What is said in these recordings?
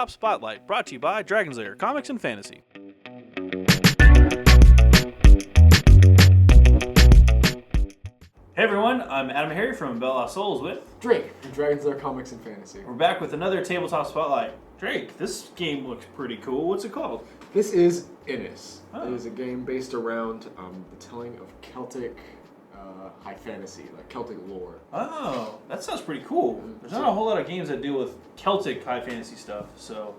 Tabletop Spotlight, brought to you by Dragon's Lair Comics and Fantasy. Hey everyone, I'm AdamHarry from Bella Souls with Drake from Dragon's Lair Comics and Fantasy. We're back with another Tabletop Spotlight. Drake, this game looks pretty cool. What's it called? This is Innis. Oh. It is a game based around the telling of Celtic high fantasy, like Celtic lore. Oh, that sounds pretty cool. There's not a whole lot of games that deal with Celtic high fantasy stuff, so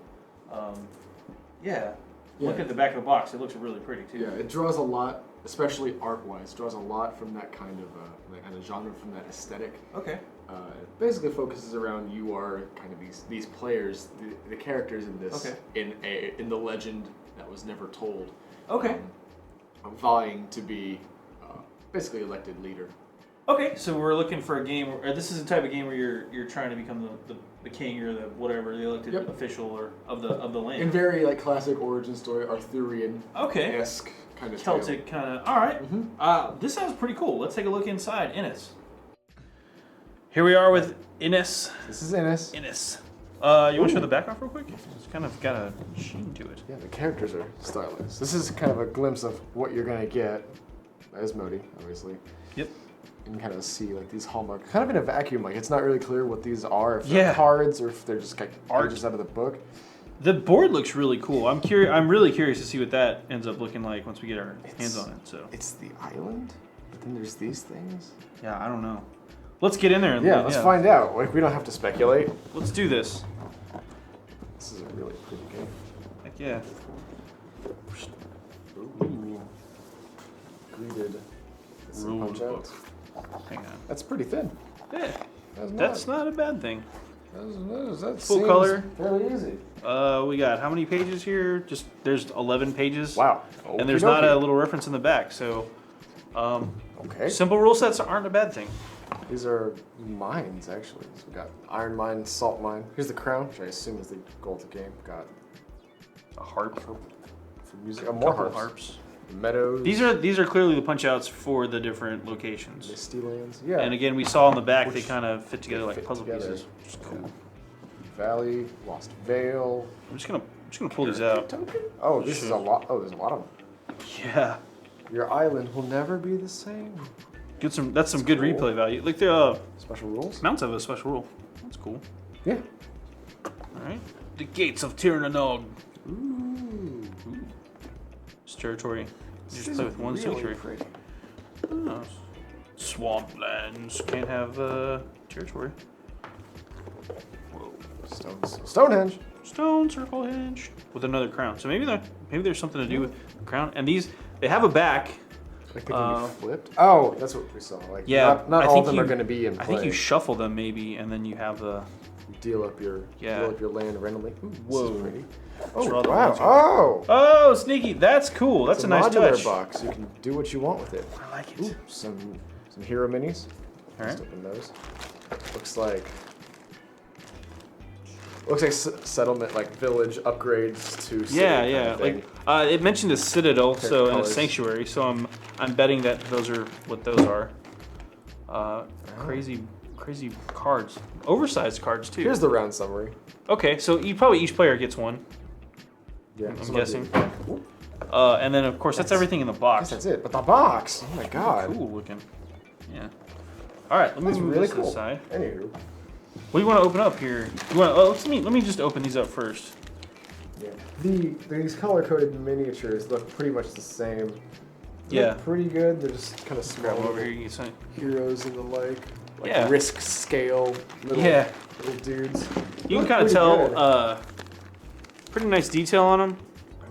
yeah. Look at the back of the box. It looks really pretty too. Yeah, it draws a lot, especially art-wise, draws a lot from that kind of genre, from that aesthetic. Okay. It basically focuses around you are kind of these players, the characters in this, in the legend that was never told. Okay. Vying to be basically elected leader. Okay, so we're looking for a game, or this is the type of game where you're trying to become the king or the whatever, the elected official or of the land. In very like classic origin story, Arthurian esque kind of Celtic kind of. All right. This sounds pretty cool. Let's take a look inside Innis. Here we are with Innis. This is Innis. Innis. You want to show the back off real quick? It's kind of got a sheen to it. Yeah, the characters are stylized. This is kind of a glimpse of what you're gonna get as Modi, obviously. Yep. You can kind of see like these hallmarks, kind of in a vacuum. Like it's not really clear what these are, if they're cards or if they're just like art just out of the book. The board looks really cool. I'm really curious to see what that ends up looking like once we get our hands on it. So it's the island, but then there's these things. Yeah, I don't know. Let's get in there and let's find out. Like we don't have to speculate. Let's do this. This is a really pretty game. Heck yeah. Ooh. Greeted. Rule punch out. Hang on. That's pretty thin. Yeah. That's not a bad thing. That full color. Fairly easy. We got how many pages here? There's 11 pages. Wow. And there's not a little reference in the back, so simple rule sets aren't a bad thing. These are mines, actually. So we got iron mine, salt mine. Here's the crown, which I assume is the goal of the game. Got a harp for music. More harps. Meadows. These are clearly the punch outs for the different locations. Misty lands. Yeah. And again, we saw on the back they kind of fit together like puzzle pieces, which is cool. Valley, Lost Vale. I'm just gonna pull these out. Token? Oh, this is a lot. Oh, there's a lot of them. Yeah. Your island will never be the same. That's some good replay value. Like the special rules. Mounts have a special rule. That's cool. Yeah. All right. The gates of Tirnanog. Ooh. This territory. You just play with one sanctuary. Oh. Swamplands can't have territory. Whoa. Stonehenge. Stone circle henge with another crown. So maybe there's something to do with the crown. And they have a back. Like they can be flipped. Oh, that's what we saw. Like not all of them are going to be in play. I think you shuffle them maybe, and then you have the deal up your land randomly. Ooh, whoa. This is pretty. Oh wow! Oh, sneaky! That's cool. That's a nice modular touch. box. You can do what you want with it. I like it. Ooh, some hero minis. All right. Let's open those. Looks like settlement, like village upgrades to city kind of it mentioned a citadel, and a sanctuary. So I'm betting that those are what those are. Crazy cards, oversized cards too. Here's the round summary. Okay, so each player gets one. Yeah, I'm guessing. And then of course that's everything in the box. That's it. But the box, oh my god, cool looking. Yeah. All right, let me move this to the side. Anywho. What do you want to open up here? Let me just open these up first. Yeah. These color-coded miniatures look pretty much the same. Yeah. Look pretty good. They're just kind of small. Grab over here. You can heroes and the like risk scale little dudes. You can kind of tell pretty nice detail on them.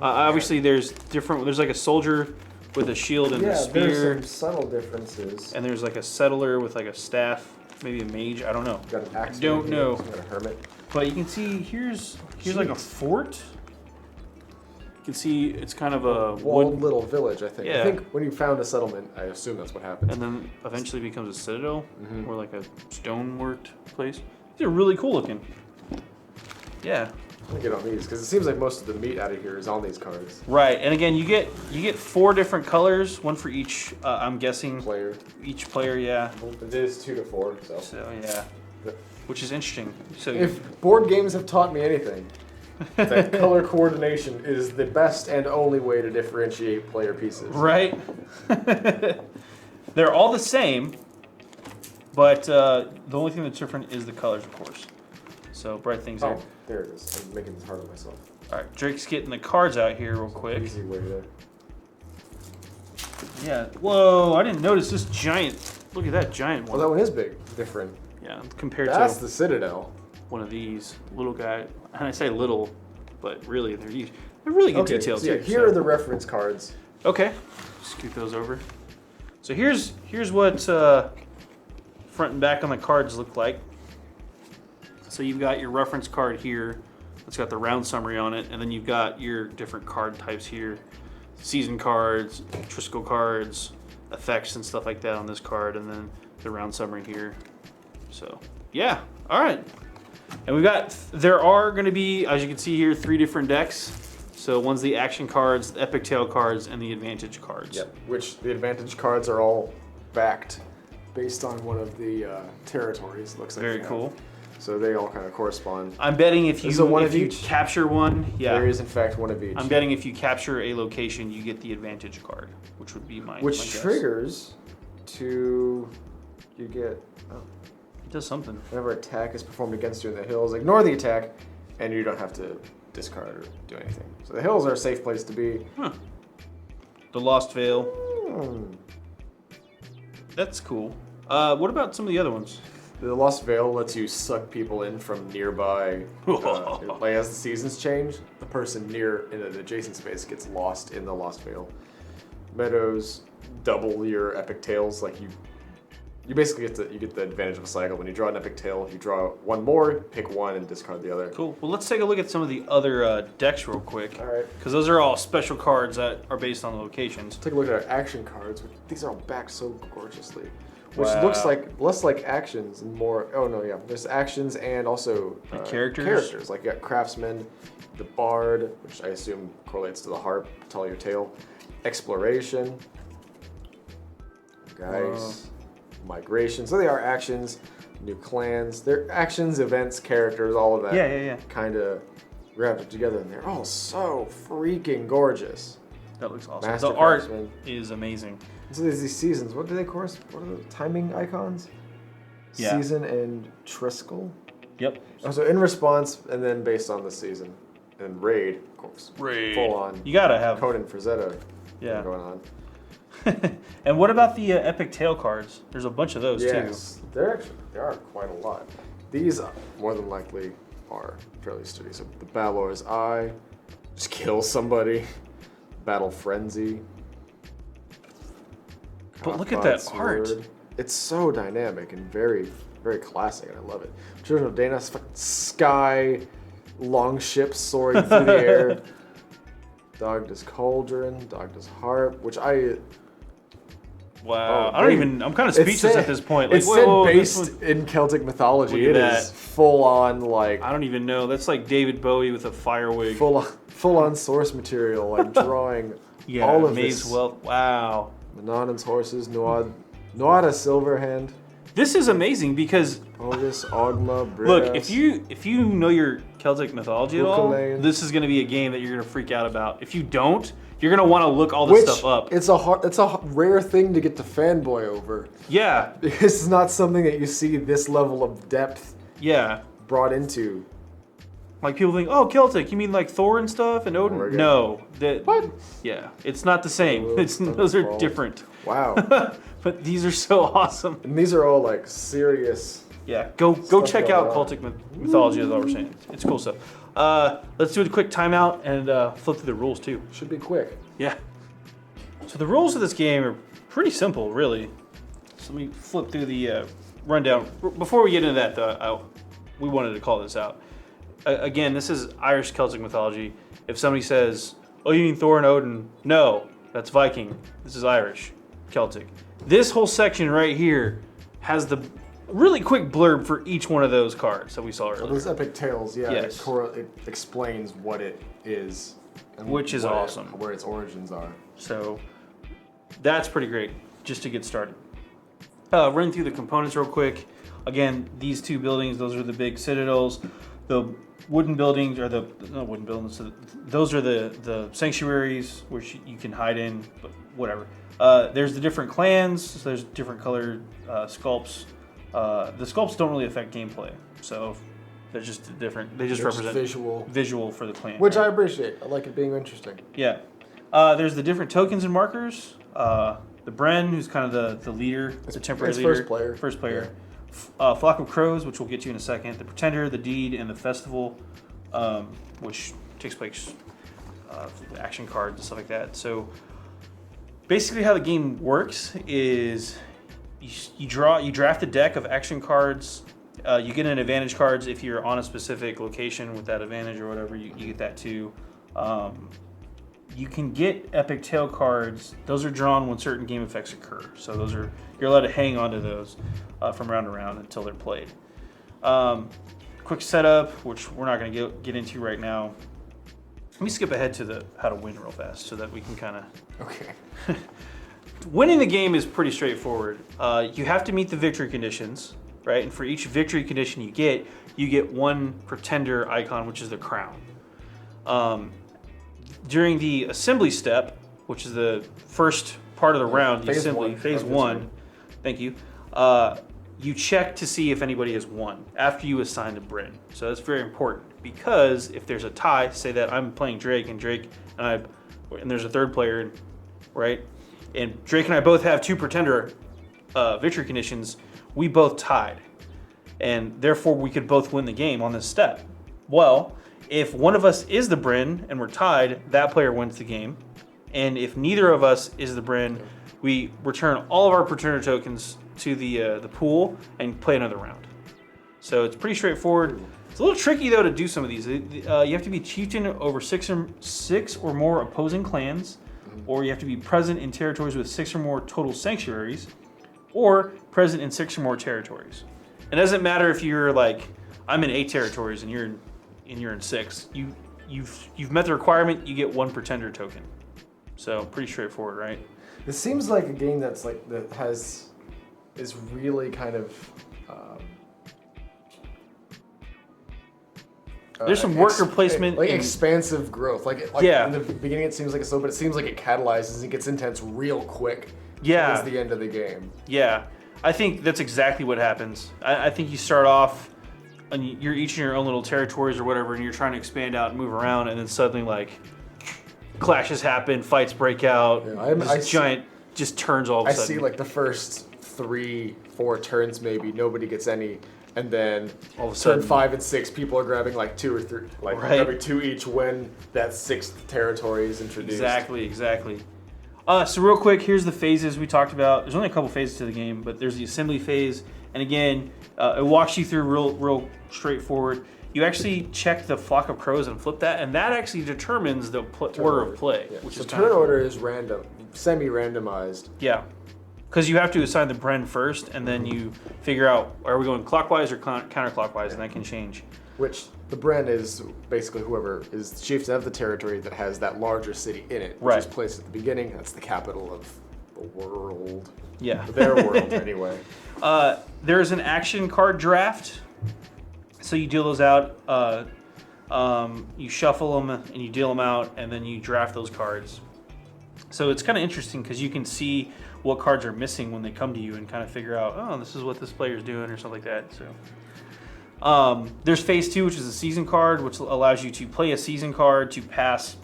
Obviously, there's like a soldier with a shield and a spear. There's some subtle differences. And there's like a settler with like a staff. Maybe a mage, I don't know. Got an axe. Don't know. Got a hermit. But you can see here's like a fort. You can see it's kind of a walled little village, I think. Yeah. I think when you found a settlement, I assume that's what happens. And then eventually becomes a citadel or like a stoneworked place. These are really cool looking. Yeah. I'm gonna get on these because it seems like most of the meat out of here is on these cards. Right, and again, you get 4 different colors, one for each. I'm guessing player. Each player, yeah. It is 2 to 4, so yeah, which is interesting. So if board games have taught me anything, that color coordination is the best and only way to differentiate player pieces. Right? They're all the same, but the only thing that's different is the colors, of course. So bright things there. Oh, there it is. I'm making this hard on myself. All right, Drake's getting the cards out here real quick. Easy way to... Yeah. Whoa! I didn't notice this giant. Look at that giant one. Well, that one is big. Different. Yeah, compared That's to the Citadel. one of these little guy. And I say little, but really they're huge. They're really good details. So yeah, here are the reference cards. Okay. Scoot those over. So here's what front and back on the cards look like. So you've got your reference card here. It's got the round summary on it, and then you've got your different card types here. Season cards, Triskel cards, effects and stuff like that on this card, and then the round summary here. So, yeah, all right. And there are going to be, as you can see here, 3 different decks. So one's the action cards, the epic tale cards, and the advantage cards. Yep, which the advantage cards are all backed based on one of the territories, looks like. Very cool. So they all kind of correspond. I'm betting if you each? capture one, yeah. There is in fact one of each. I'm betting if you capture a location, you get the advantage card, which would be my Which my guess. triggers to you get It does something. whenever attack is performed against you in the hills, ignore the attack, and you don't have to discard or do anything. So the hills are a safe place to be. Huh. The Lost Veil. Hmm. That's cool. What about some of the other ones? The Lost Veil lets you suck people in from nearby. Like as the seasons change, the person near in an adjacent space gets lost in the Lost Veil. Meadows double your epic tales. Like you basically get the advantage of a cycle. When you draw an epic tale, you draw one more, pick one, and discard the other. Cool. Well, let's take a look at some of the other decks real quick. All right. Because those are all special cards that are based on the locations. Take a look at our action cards. These are all backed so gorgeously. Which Wow. looks like less like actions and more. Oh no, yeah. There's actions and also characters? Characters like you got craftsman, the bard, which I assume correlates to the harp, tell your tale, exploration, guys, migration. So they are actions, new clans. They're actions, events, characters, all of that. Yeah. Kind of wrapped together, and they're all so freaking gorgeous. That looks awesome. Master The art craftsman. is amazing. So there's these seasons. What do they correspond? What are the timing icons? Yeah. Season and Triskel. Yep. Oh, so in response, and then based on the season, and raid, of course. Raid. Full on. You gotta have. Conan Frazetta. Yeah. Going on. And what about the epic tale cards? There's a bunch of those Yes, there are quite a lot. These more than likely are fairly sturdy. So the Balor's Eye, just kill somebody. Battle Frenzy. But look at that Cockpot art. Sword. It's so dynamic and very, very classic, and I love it. Children of Dana, sky, long ships soaring through the air. Dogda's Cauldron, Dogda's Harp, which I... Wow. Oh, I'm kind of speechless at this point. Like, It's said based in Celtic mythology. Look at It that. is full on, like... I don't even know. That's like David Bowie with a fire wig. Full on source material, like drawing Yeah, all of Maze this. Wealth. Wow. Manonan's horses, Noada Silverhand, This is amazing because Ogus, Ogma, Bridas. look, if you know your Celtic mythology at all, Ukalean. this is going to be a game that you're going to freak out about. If you don't, you're going to want to look all this stuff up. It's a rare thing to get to fanboy over. Yeah. This is not something that you see this level of depth Yeah. brought into. Like people think, oh, Celtic, you mean like Thor and stuff and Odin? Oregon. No. What? Yeah, it's not the same. Oh, Those are Thunderfall. different. Wow. But these are so awesome. And these are all like serious. Yeah, go Stuff check going out on. Celtic mythology, is all we're saying. It's cool stuff. Let's do a quick timeout and flip through the rules too. Should be quick. Yeah. So the rules of this game are pretty simple, really. So let me flip through the rundown. Before we get into that, though, we wanted to call this out. Again, this is Irish Celtic mythology. If somebody says, oh, you mean Thor and Odin? No, that's Viking. This is Irish Celtic. This whole section right here has the really quick blurb for each one of those cards that we saw earlier. Those epic tales, yeah, Yes. it explains what it is. And Which is awesome. Where its origins are. So that's pretty great, just to get started. Run through the components real quick. Again, these two buildings, those are the big citadels. the wooden buildings, or not wooden buildings, those are the sanctuaries which you can hide in, but whatever. There's the different clans, so there's different colored sculpts. The sculpts don't really affect gameplay, so they're just different. They just represent visual for the clan. Which I appreciate. I like it being interesting. Yeah. There's the different tokens and markers. The Bren, who's kind of the leader, the temporary leader. First player. Flock of Crows, which we'll get to in a second. The Pretender, the Deed, and the Festival, which takes place action cards and stuff like that. So basically how the game works is you draft a deck of action cards. You get an advantage cards if you're on a specific location with that advantage or whatever. You get that too. You can get epic tail cards. Those are drawn when certain game effects occur. So you're allowed to hang on to those from round to round until they're played. Quick setup, which we're not going to get into right now. Let me skip ahead to the how to win real fast so that we can kind of. Okay. Winning the game is pretty straightforward. You have to meet the victory conditions, right? And for each victory condition you get one pretender icon, which is the crown. During the assembly step, which is the first part of the round, phase one, thank you, you check to see if anybody has won after you assign a Bren. So that's very important because if there's a tie, say that I'm playing Drake and there's a third player, right? And Drake and I both have 2 pretender victory conditions, we both tied. And therefore we could both win the game on this step. Well, if one of us is the Bren and we're tied, that player wins the game. And if neither of us is the Bren, we return all of our pretender tokens to the pool and play another round. So it's pretty straightforward. It's a little tricky though to do some of these. You have to be chieftain over six or more opposing clans, or you have to be present in territories with 6 or more total sanctuaries, or present in 6 or more territories. It doesn't matter if you're like, I'm in 8 territories and you're in 6. You've met the requirement. You get 1 pretender token. So pretty straightforward, right? This seems like a game is really kind of. There's some worker placement, expansive growth. Like yeah. In the beginning, it seems like it's slow, but it seems like it catalyzes and gets intense real quick. Yeah. Towards the end of the game. Yeah, I think that's exactly what happens. I think you start off, and you're each in your own little territories or whatever, and you're trying to expand out and move around, and then suddenly like clashes happen, fights break out. Yeah, this giant just turns all of a sudden. I see like the first 3-4 turns maybe nobody gets any. And then all of a sudden, turn 5 and 6, people are grabbing like 2 or 3, like grabbing 2 each when that 6th territory is introduced. Exactly. So real quick, here's the phases we talked about. There's only a couple phases to the game, but there's the assembly phase, and again, it walks you through real straightforward. You actually check the flock of crows and flip that, and that actually determines the order of play. Yeah. Which is turn order is random, semi-randomized. Yeah. Because you have to assign the Bren first, and then you figure out, are we going clockwise or counterclockwise, and that can change. Which, the Bren is basically whoever is the chieftain of the territory that has that larger city in it, which is placed at the beginning. That's the capital of the world. Yeah. Their world, anyway. There's an action card draft. So you deal those out, you shuffle them, and you deal them out, and then you draft those cards. So it's kind of interesting because you can see what cards are missing when they come to you and kind of figure out, oh, this is what this player's doing or something like that. So there's phase 2, which is a season card, which allows you to play a season card to pass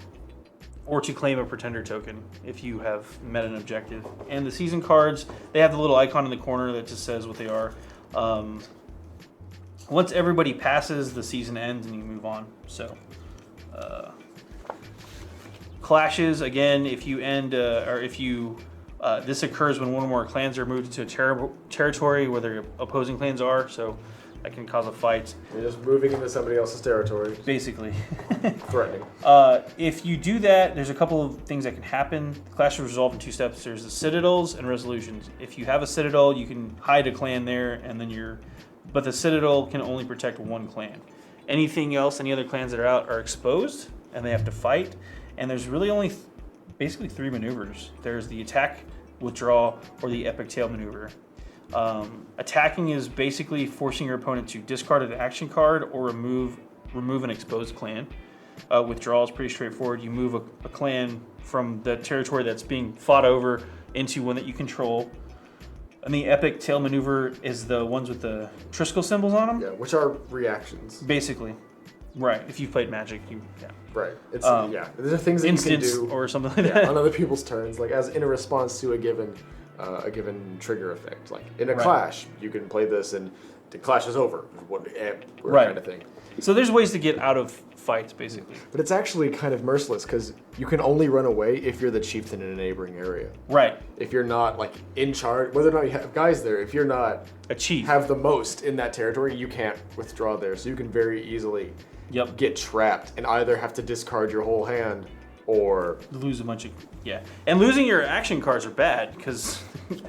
or to claim a pretender token if you have met an objective. And the season cards, they have the little icon in the corner that just says what they are. Once everybody passes, the season ends and you move on. So clashes, again, if you end this occurs when 1 or more clans are moved into a territory where their opposing clans are, so that can cause a fight. You're just moving into somebody else's territory. Basically. Threatening. If you do that, there's a couple of things that can happen. The clash is resolved in 2 steps. There's the citadels and resolutions. If you have a citadel, you can hide a clan there, and then but the citadel can only protect 1 clan. Anything else, any other clans that are out are exposed, and they have to fight. And there's really only basically 3 maneuvers. There's the attack, withdraw, or the epic tail maneuver. Attacking is basically forcing your opponent to discard an action card or remove remove an exposed clan. Withdrawal is pretty straightforward. You move a clan from the territory that's being fought over into one that you control. And the epic tail maneuver is the ones with the Triskel symbols on them. Yeah, which are reactions. Basically. Right. If you've played Magic, Right. It's There's things that instance you can do or something like that. on other people's turns, like as in a response to a given trigger effect. Like in a clash, you can play this and the clash is over. Kind of thing. So there's ways to get out of fights, basically. But it's actually kind of merciless because you can only run away if you're the chieftain in a neighboring area. Right. If you're not like in charge, whether or not you have guys there, if you're not a chief, have the most in that territory, you can't withdraw there. So you can very easily get trapped and either have to discard your whole hand or lose a bunch of and losing your action cards are bad because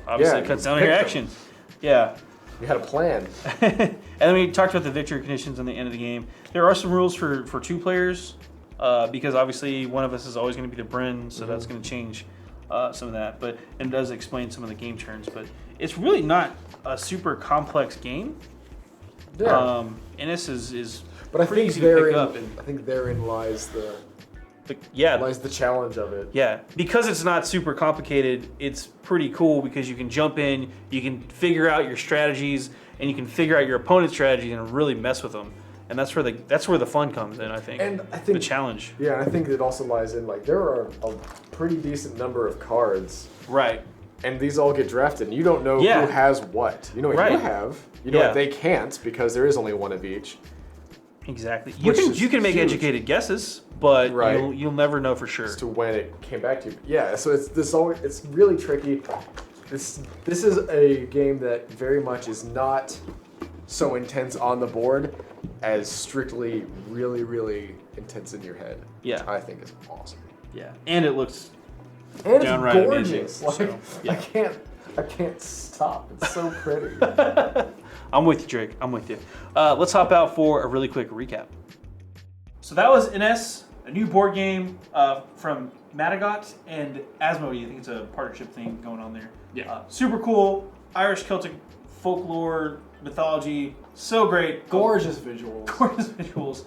obviously it cuts down on your action. Yeah. You had a plan. And then we talked about the victory conditions on the end of the game. There are some rules for 2 players because obviously one of us is always going to be the Bryn, so that's going to change some of that. But and it does explain some of the game turns. But it's really not a super complex game. Yeah. And this is but I pretty think easy to pick up. I think therein lies the challenge of it. Yeah, because it's not super complicated, it's pretty cool because you can jump in, you can figure out your strategies, and you can figure out your opponent's strategies and really mess with them. And that's where the fun comes in, I think. And I think the challenge. Yeah, and I think it also lies in like there are a pretty decent number of cards. Right. And these all get drafted, and you don't know who has what. You know what you have. You know what they can't because there is only one of each. Exactly. You can make educated guesses, but you'll never know for sure as to when it came back to you. Yeah, so it's really tricky. This is a game that very much is not so intense on the board as strictly really, really intense in your head. Yeah. Which I think is awesome. Yeah. And it looks downright gorgeous. Amazing. I can't stop. It's so pretty. I'm with you, Drake. I'm with you. Let's hop out for a really quick recap. So that was Ines, a new board game from Madagot and Asmodee. I think it's a partnership thing going on there. Yeah. Super cool. Irish Celtic folklore, mythology. So great. Gorgeous visuals. Gorgeous visuals.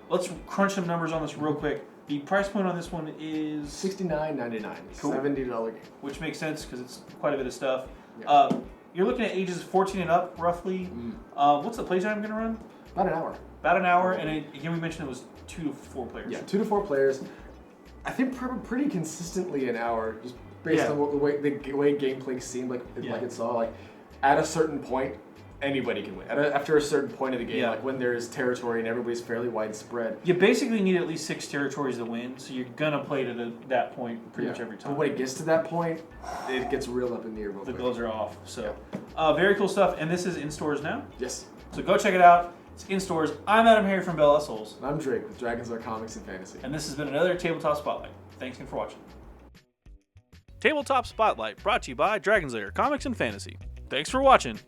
Let's crunch some numbers on this real quick. The price point on this one is $69.99. Cool. $70 game. Which makes sense because it's quite a bit of stuff. Yeah. You're looking at ages 14 and up, roughly. What's the playtime going to run? About an hour. About an hour, and again, we mentioned it was 2 to 4 players. Yeah, 2 to 4 players. I think pretty consistently an hour, just based on the way gameplay seemed like it saw. Like at a certain point, anybody can win. After a certain point of the game, like when there's territory and everybody's fairly widespread. You basically need at least 6 territories to win, so you're gonna play to that point pretty much every time. But when it gets to that point, it gets real up in the air. The gloves are off. So, very cool stuff. And this is in stores now. Yes. So go check it out. It's in stores. I'm AdamHarry from Bell Souls. And I'm Drake with Dragons Are Comics and Fantasy. And this has been another Tabletop Spotlight. Thanks again for watching. Tabletop Spotlight brought to you by Dragon's Lair Comics and Fantasy. Thanks for watching.